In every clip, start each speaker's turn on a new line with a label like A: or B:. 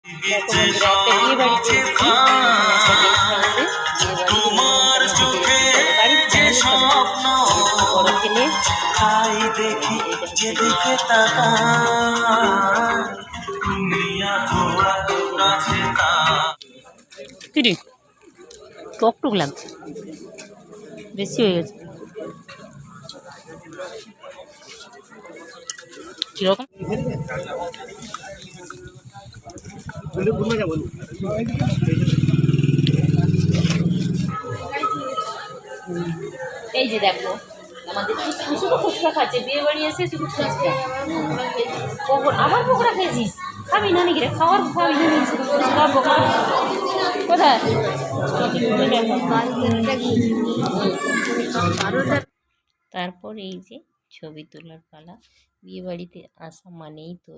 A: দেখো বন্ধুরা, একটা বিয়ে বাড়িতে এসেছি, একটা গেস্ট হাউসে। বাড়ির বড় ছেলে কিরে টক টক লাগছে, বেশি হয়ে গেছে। কিরকম এই যে দেখো আমাদের শুধু ফুচকা খাচ্ছে, বিয়ে বাড়ি এসে শুধু ফুচকা। আবার পকোড়া খেয়েছিস? খাবি না নাকি রে? খাওয়ার খাবি না শুধু ফুচকা পকোড়া? কোথায়? তারপর এই যে ছবি তোলার পালা। বিয়ে বাড়িতে আসা মানেই তো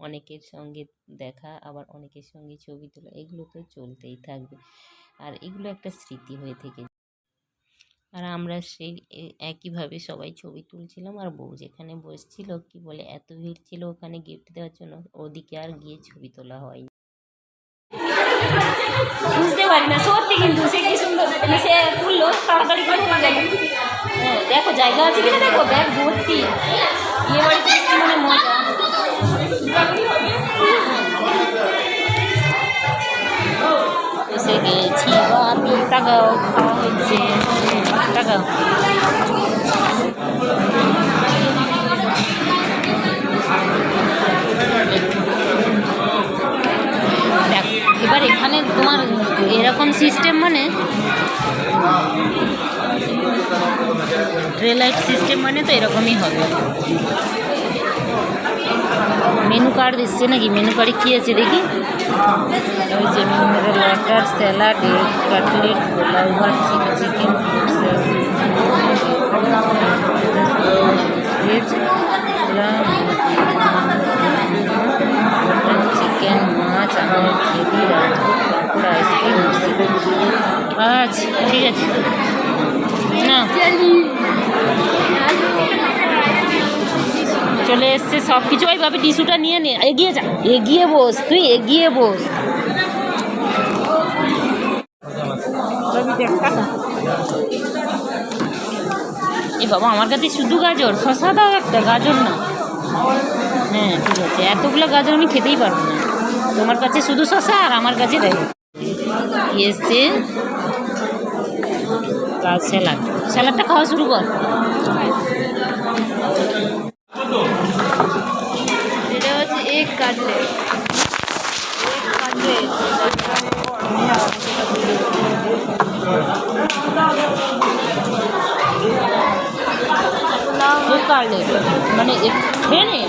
A: অনেকের সঙ্গে দেখা, আবার অনেকের সঙ্গে ছবি তোলা, এগুলো তো চলতেই থাকবে। আর এগুলো একটা স্মৃতি হয়ে থেকে। আর আমরা সেই একইভাবে সবাই ছবি তুলছিলাম। আর বউ যেখানে বসছিল, কি বলে, এত ভিড় ছিল ওখানে গিফট দেওয়ার জন্য, ওদিকে আর গিয়ে ছবি তোলা হয়নি। বুঝতে পারি না সত্যি, কিন্তু সে কি সুন্দর সে তুললো, তাড়াতাড়ি করে তুলে গেল। হ্যাঁ দেখো জায়গা আছে কিনা, দেখো ব্যাগ ভর্তি। বিয়ে বাড়িতে এসেছি মানে মজা। এসে গেছি বাপি, টাকাও খাওয়া হচ্ছে, টাকাও। এবার এখানে তোমার এরকম সিস্টেম, মানে ট্রে লাইট সিস্টেম, মানে তো এরকমই হবে। মেনু কার্ড দিচ্ছে নাকি? মেনু কার্ডে কী আছে দেখি। ওই যে mineral water, salad, egg cutlet, pulao ভাত, চিকেন, ভেজ চিকেন, মাছ, আমের খেলি, পাঁপড়, আইসক্রিম, আচ্ছা ঠিক আছে না। চলে এসছে সব কিছু। ওইভাবে টিস্যুটা নিয়ে নে, এগিয়ে যা, এগিয়ে বস, তুই এগিয়ে বস। এ বাবা, আমার কাছে শুধু গাজর, শশা দাও একটা, গাজর না। হ্যাঁ ঠিক আছে, এতগুলো গাজর আমি খেতেই পারবো না। তোমার কাছে শুধু শশা আর আমার কাছে দেখো এসছে স্যালাড। স্যালাডটা খাওয়া শুরু কর। এটা হচ্ছে এগ কাটলেট। কাটলেট মানে খেয়ে নে।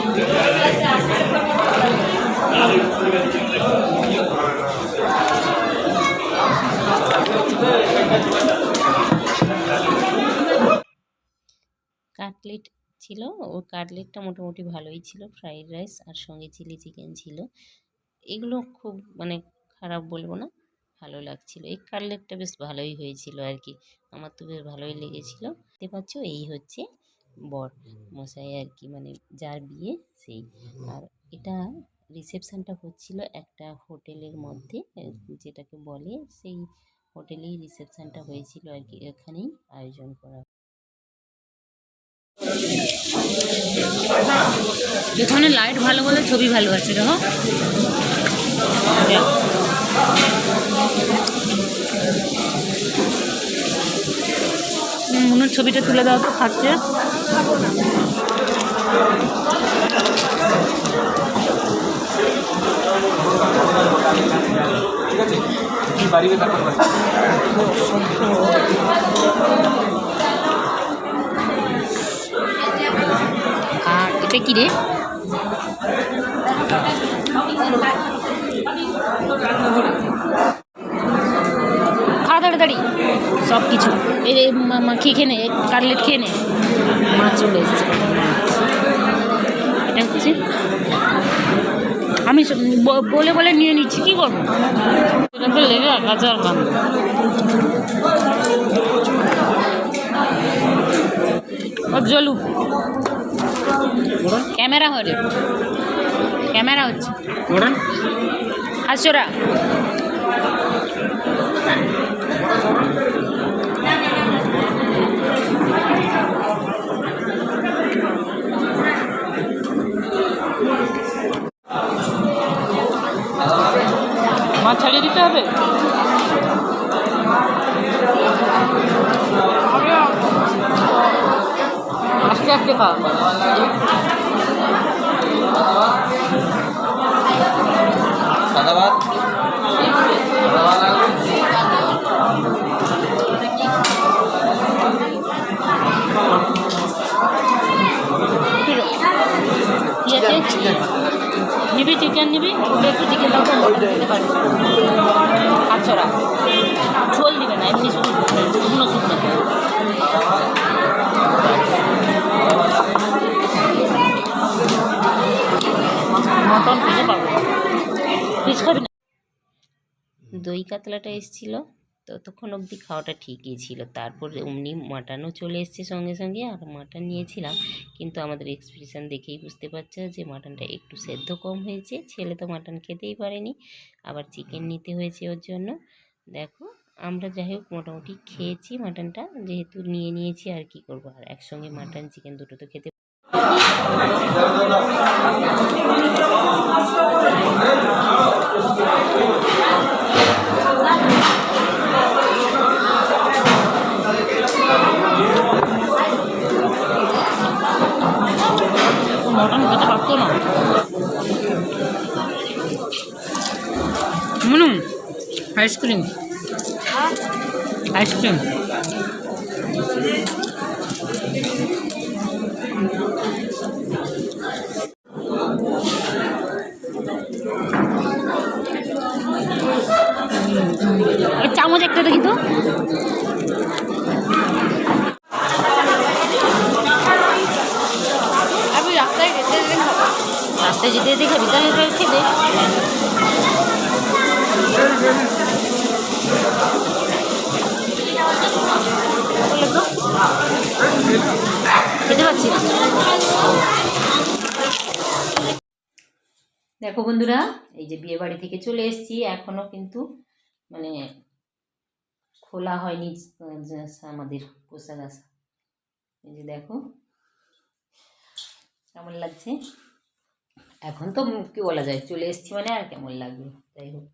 A: কাটলেট ছিল, ও কাটলেটটা মোটামুটি ভালোই ছিল। ফ্রাইড রাইস আর সঙ্গে চিলি চিকেন ছিল। এগুলো খুব মানে খারাপ বলবো না, ভালো লাগছিল। এই কাটলেটটা বেশ ভালোই হয়েছিল আর কি, আমার তো বেশ ভালোই লেগেছিলো। দেখতে পাচ্ছ এই হচ্ছে বর মশাই আর কি, মানে যার বিয়ে সেই। আর এটা রিসেপশানটা হচ্ছিল একটা হোটেলের মধ্যে, যেটাকে বলে সেই হোটেলেই রিসেপশানটা হয়েছিল আর কি, এখানেই আয়োজন করা। এখানে লাইট ভালো বলে ছবি ভালো আছে। দেখো মনের ছবিটা তুলে দাও তো, খাচ্ছে। এটা কি রে? খা তাড়াতাড়ি সব কিছু। খেয়ে নে, কাটলেট খেয়ে নে। মাছ চলে এসছে। এটা হচ্ছে আমি বলে বলে নিয়ে নিচ্ছি, কী করবো? এটা লেগে গেছে আর খান। জলু ক্যামেরা হচ্ছে, ক্যামেরা হচ্ছে। হাসরা মাছ ছাড়িয়ে দিতে হবে। আস্তে আস্তে খা।
B: সাদা ভাত
A: নিবি চিকেন নিবি একটু চিকেন দাও দিতে পারবি। আচ্ছা ঝোল দিবে না এমনি শুধু শুকনো শুকনো মটন খেতে পারবো ফিস খাবি না। দই কাতলাটা এসেছিলো ততক্ষণ অবধি খাওয়াটা ঠিকই ছিল, তারপর অমনি মাটনও চলে এসছে সঙ্গে সঙ্গে। আর মাটন নিয়েছিলাম কিন্তু আমাদের এক্সপ্রেশন দেখেই বুঝতে পারছে যে মাটনটা একটু সেদ্ধ কম হয়েছে। ছেলে তো মাটন খেতেই পারেনি, আবার চিকেন নিতে হয়েছে ওর জন্য। দেখো আমরা যাই হোক মোটামুটি খেয়েছি মাটনটা, যেহেতু নিয়েছি আর কি করবো, আর একসঙ্গে মাটন চিকেন দুটো তো খেতে। মটন খেতে পারতো না মনু। আইসক্রিম আইসক্রিম চামচ একটা দেখি তো। রাস্তায় যেতে যেতে খাবি তাহলে খেতে। খেতে পাচ্ছি না। দেখো বন্ধুরা, এই যে বিয়ে বাড়ি থেকে চলে এসেছি, এখনো কিন্তু মানে খোলা হয়নি আমাদের পোশাক আশা। এই যে দেখো কেমন লাগছে। এখন তো কি বলা যায়, চলে এসেছি মানে আর কেমন লাগবে। যাই হোক